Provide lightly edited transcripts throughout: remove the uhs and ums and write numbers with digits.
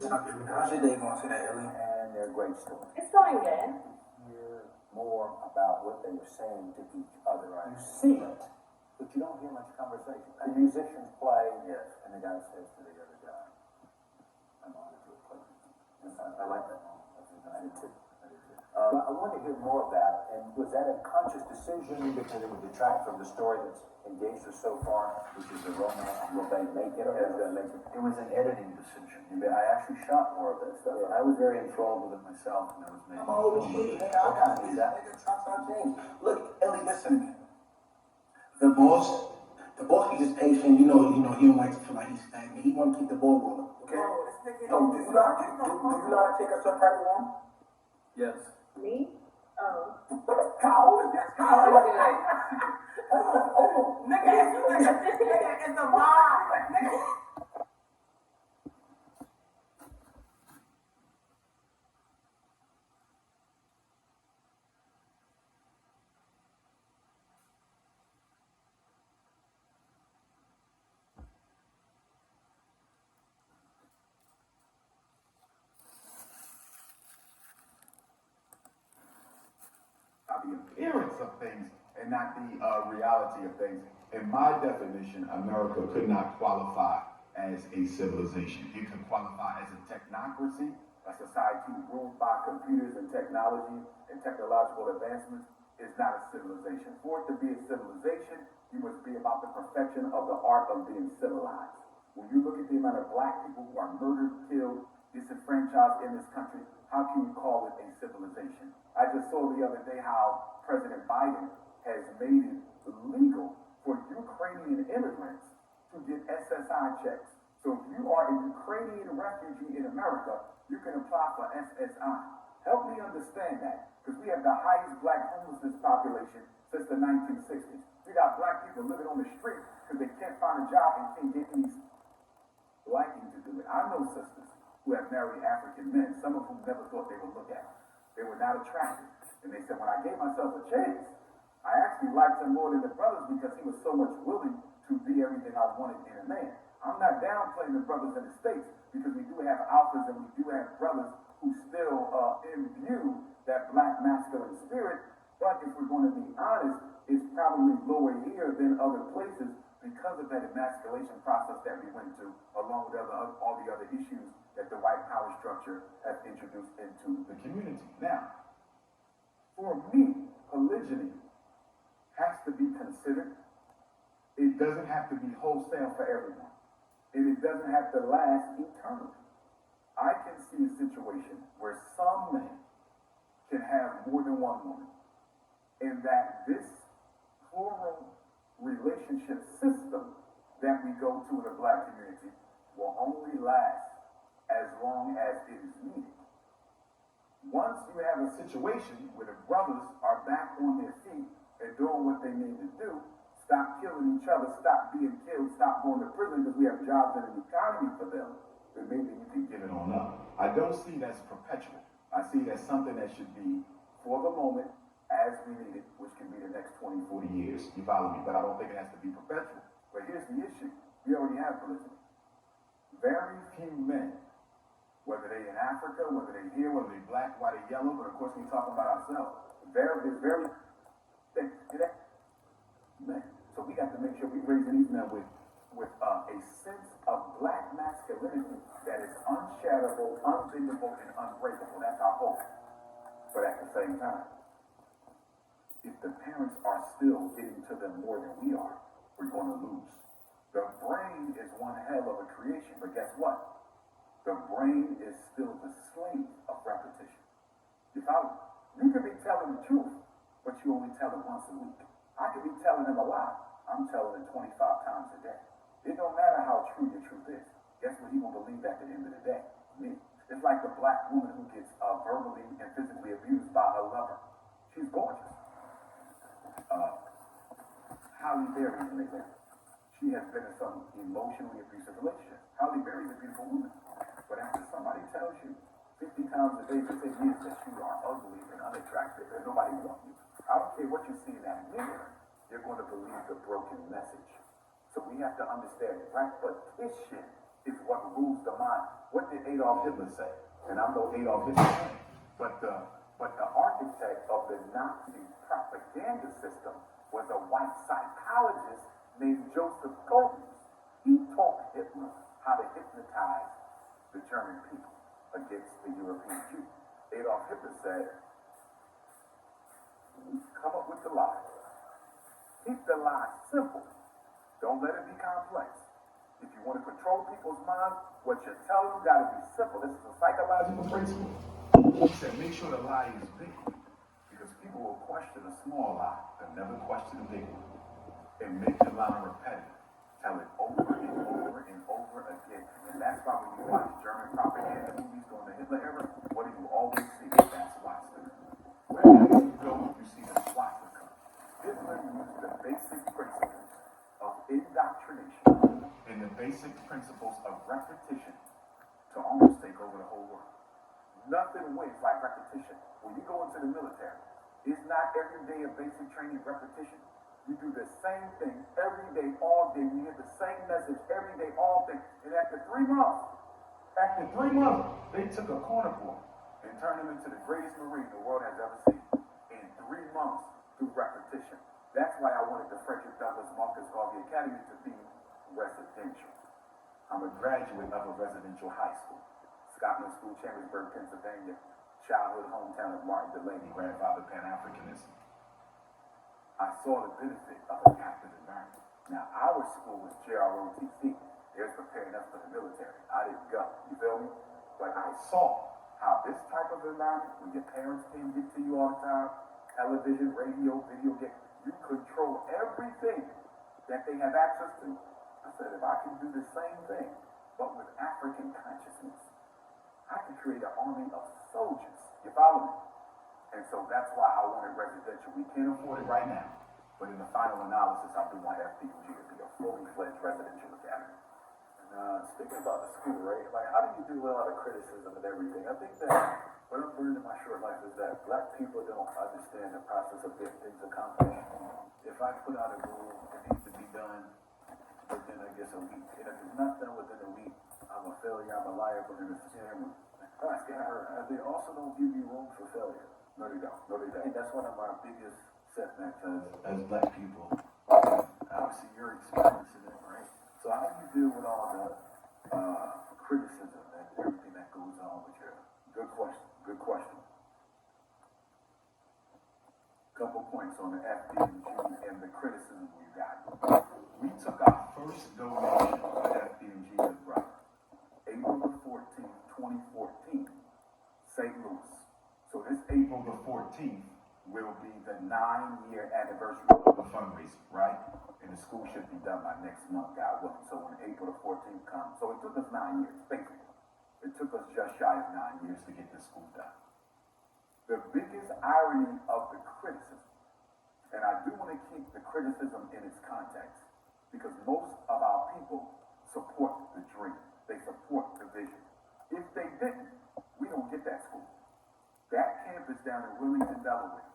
How's your day going today, Ellie? And they're great stories. It's going good. Hear more about what they were saying to each other. You see it, but you don't hear much conversation. The musicians play, yes, and the guy says to the other guy, "I'm honored to play." I like that. I did too. I want to hear more of that. And was that a conscious decision because it would detract from the story that's engaged us so far, which is the romance? Will they make it or is going to make it? It was an editing decision. I actually shot more of that stuff, and I was very enthralled with it myself when I was making it. Oh, shit, man, I got these niggas trying to change. Look, Ellie, listen to me. The boss, he just patient. You know, he don't like to feel like he's stagnant. He want to keep the ball rolling. Okay. No, do you know how to take a subtitle on? Yes. Me? Oh. How is that? Oh, nigga, It's a vibe. The appearance of things and not the reality of things. In my definition, America could not qualify as a civilization. It could qualify as a technocracy, a society ruled by computers and technology and technological advancements. Is not a civilization. For it to be a civilization, you must be about the perfection of the art of being civilized. When you look at the amount of black people who are murdered, killed, disenfranchised in this country, how can you call it a civilization? I just saw the other day how President Biden has made it legal for Ukrainian immigrants to get SSI checks. So if you are a Ukrainian refugee in America, you can apply for SSI. Help me understand that, because we have the highest black homelessness population since the 1960s. We got black people living on the street because they can't find a job and can't get any liking to do it. I know sisters who have married African men, some of whom never thought they would look at. They were not attractive. And they said, when I gave myself a chance, I actually liked him more than the brothers because he was so much willing to be everything I wanted in a man. I'm not downplaying the brothers in the States because we do have alphas and we do have brothers who still imbue that black masculine spirit. But if we're going to be honest, it's probably lower here than other places because of that emasculation process that we went through, along with all the other issues that the white power structure has introduced into the community. Now, for me, polygyny has to be considered. It doesn't have to be wholesale for everyone. And it doesn't have to last eternally. I can see a situation where some men can have more than one woman, and that this plural relationship system that we go to in the black community will only last as long as it is needed. Once you have a situation where the brothers are back on their feet and doing what they need to do, stop killing each other, stop being killed, stop going to prison because we have jobs and an economy for them, then maybe you can give it on up. I don't see that as perpetual. I see that something that should be for the moment as we need it, which can be the next 20, 40 years. You follow me? But I don't think it has to be perpetual. But here's the issue. We already have polygyny. Very few men, whether they're in Africa, whether they're here, whether they're black, white, or yellow, but of course we're talking about ourselves. Men. So we got to make sure we're raising these men with a sense of black masculinity that is unshatterable, unbendable, and unbreakable. That's our hope. But at the same time, if the parents are still getting to them more than we are, we're going to lose. The brain is one hell of a creation, but guess what? The brain is still the slave of repetition. You follow? You could be telling the truth, but you only tell it once a week. I could be telling him a lie. I'm telling it 25 times a day. It don't matter how true your truth is. Guess what he will believe at the end of the day? Me. It's like the black woman who gets verbally and physically abused by her lover. She's gorgeous. Halle Berry is an example. She has been in some emotionally abusive relationships. Halle Berry is a beautiful woman. But after somebody tells you 50 times a day for 10 years that you are ugly and unattractive and nobody wants you, I don't care what you see in that mirror, you're going to believe the broken message. So we have to understand repetition is what rules the mind. What did Adolf Hitler say? And I'm no Adolf Hitler fan, but the architect of the Nazi propaganda system was a white psychologist named Joseph Goebbels. He taught Hitler how to hypnotize the German people against the European Jews. Adolf Hitler said, come up with the lie. Keep the lie simple. Don't let it be complex. If you want to control people's minds, what you tell them got to be simple. This is a psychological principle. He said, make sure the lie is big. Because people will question a small lie, but never question a big one. And make the lie repetitive. Tell it over and over and over again. And that's why when you watch German propaganda movies during the Hitler era, what do you always see? That swastika. Wherever you go, you see the swastika. Hitler used the basic principles of indoctrination and the basic principles of repetition to almost take over the whole world. Nothing wins like repetition. When you go into the military, it's not every day a basic training repetition. You do the same thing every day, all day. You hear the same message every day, all day. And after 3 months, they took a corner boy and turned him into the greatest Marine the world has ever seen. In 3 months through repetition. That's why I wanted the Frederick Douglass Marcus Garvey Academy to be residential. I'm a graduate of a residential high school. Scotland School, Chambersburg, Pennsylvania. Childhood hometown of Martin Delaney, grandfather Pan-Africanism. I saw the benefit of an active environment. Now, our school was JROTC. They was preparing us for the military. I didn't go. You feel me? But I saw how this type of environment, when your parents can't get to you all the time, television, radio, video game, you control everything that they have access to. I said, if I can do the same thing, but with African consciousness, I can create an army of soldiers. You follow me? And so that's why I wanted residential. We can't afford it right now. But in the final analysis, I do want FPUG to be a fully fledged residential academy. And speaking about the school, right? Like, how do you do with a lot of criticism and everything? I think that what I've learned in my short life is that black people don't understand the process of getting things accomplished. If I put out a rule, it needs to be done within, I guess, a week. And if it's not done within a week, I'm a failure, I'm a liar, but then it's a scammer. They also don't give you room for failure. No, they don't. No, they don't. And that's one of our biggest setbacks as black people. Obviously, you're experiencing it, right? So how do you deal with all the criticism and everything that goes on with your... Good question. Good question. Couple points on the FDMG and the criticism we got. We took our first donation to FDMG as brother. April the 14th, 2014, St. Louis. So this April the 14th will be the 9-year anniversary of the fundraiser, right? And the school should be done by next month, God willing. So when April the 14th comes, so it took us 9 years, basically. It took us just shy of 9 years to get this school done. The biggest irony of the criticism, and I do want to keep the criticism in its context, because most of our people support the dream. They support the vision. If they didn't, we don't get that school. That campus down in Wilmington, Delaware,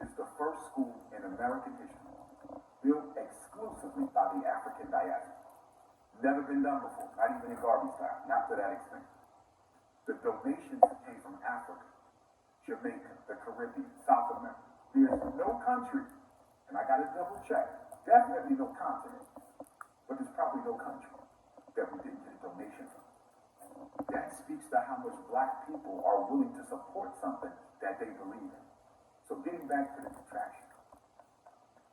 is the first school in American history built exclusively by the African diaspora. Never been done before, not even in Garvey's time, not to that extent. The donations came from Africa, Jamaica, the Caribbean, South America. There's no country, and I got to double check, definitely no continent, but there's probably no country that we didn't get a donation from. That speaks to how much black people are willing to support something that they believe in. So getting back to the detraction.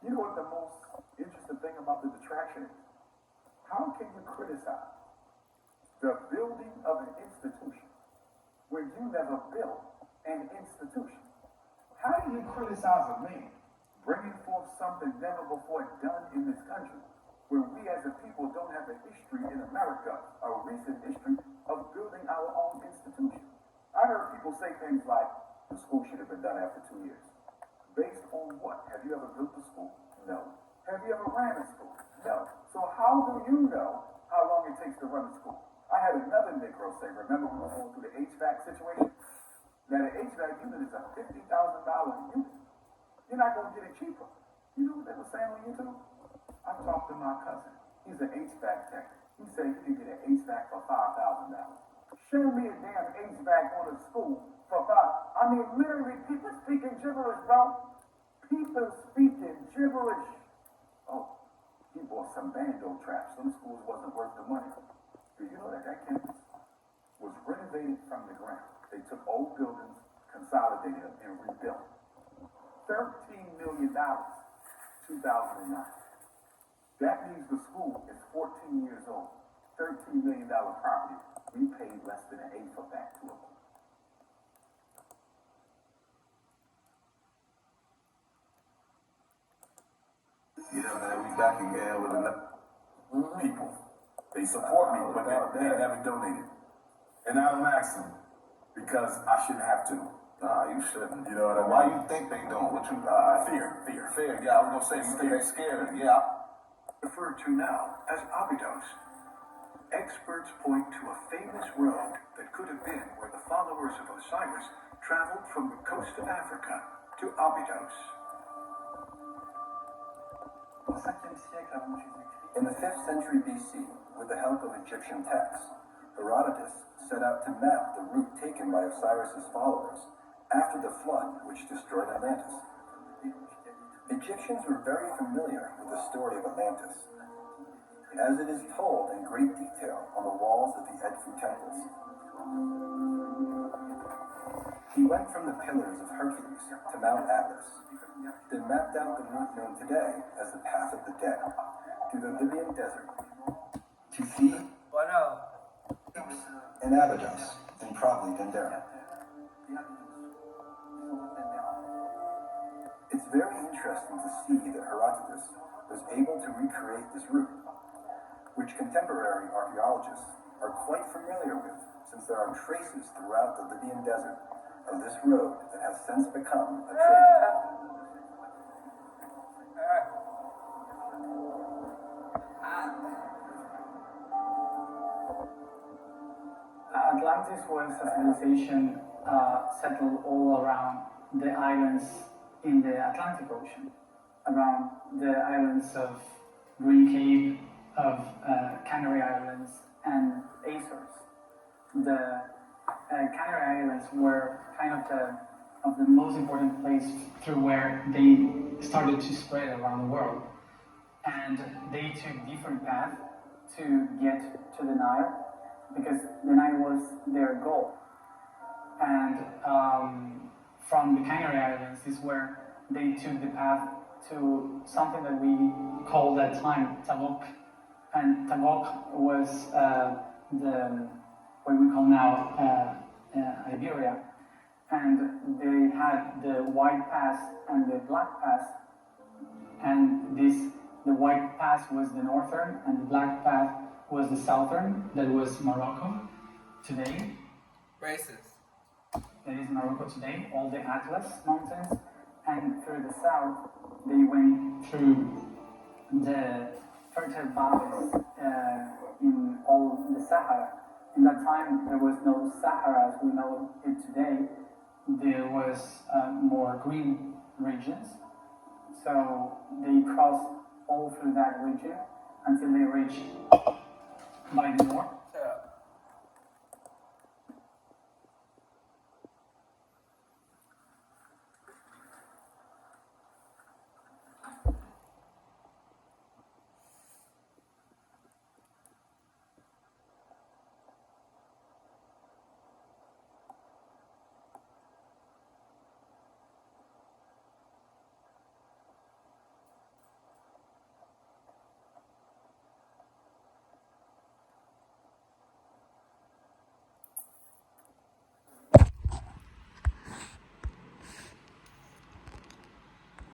You know what the most interesting thing about the detraction is? How can you criticize the building of an institution when you never built an institution? How do you criticize a man bringing forth something never before done in this country when we as a people don't have a history in America, a recent history of building our own institution? I heard people say things like, the school should have been done after 2 years. Based on what? Have you ever built a school? No. Have you ever ran a school? No. So how do you know how long it takes to run a school? I had another Negro say, remember we were going through the HVAC situation? Now the HVAC unit is a $50,000 unit. You're not going to get it cheaper. You know what they were saying on YouTube? I talked to my cousin. He's an HVAC tech. He said you can get an HVAC for $5,000. Show me a damn HVAC on a school for literally people speaking gibberish, bro. People speaking gibberish. Oh, he bought some bando traps. Some schools wasn't worth the money. Did you know that campus was renovated from the ground? They took old buildings, consolidated them, and rebuilt. $13 million, 2009. That means the school is 14 years old. $13 million property. We paid less than an eighth of that to them. Yeah, man, we back again with enough people. They support me, but they never donated. And I don't ask them because I shouldn't have to. Nah, you shouldn't. You know what I mean? Why you think they don't? What you fear. Yeah, I was gonna say scared. Yeah. Referred to now as Abydos. Experts point to a famous road that could have been where the followers of Osiris traveled from the coast of Africa to Abydos. In the 5th century BC, with the help of Egyptian texts, Herodotus set out to map the route taken by Osiris's followers after the flood which destroyed Atlantis. Egyptians were very familiar with the story of Atlantis, as it is told in great detail on the walls of the Edfu temples. He went from the Pillars of Hercules to Mount Atlas, then mapped out the route known today as the Path of the Dead, through the Libyan desert, to see and Abydos, and probably Dendera. It's very interesting to see that Herodotus was able to recreate this route, which contemporary archaeologists are quite familiar with, since there are traces throughout the Libyan desert of this road that has since become a trade. Atlantis was a civilization settled all around the islands in the Atlantic Ocean, around the islands of Green Cape, of Canary Islands, and Azores. The Canary Islands were kind of the most important place through where they started to spread around the world. And they took different paths to get to the Nile, because the Nile was their goal. And from the Canary Islands is where they took the path to something that we called at that time Tabuk. And Tabuk was what we call now Iberia. And they had the White Pass and the Black Pass. And the White Pass was the northern, and the Black Pass was the southern. That was Morocco today. Racist. That is Morocco today, all the Atlas Mountains. And through the south, they went through the fertile valleys in all the Sahara. In that time, there was no Sahara as we know it today. There was more green regions. So they crossed all through that region until they reached by the north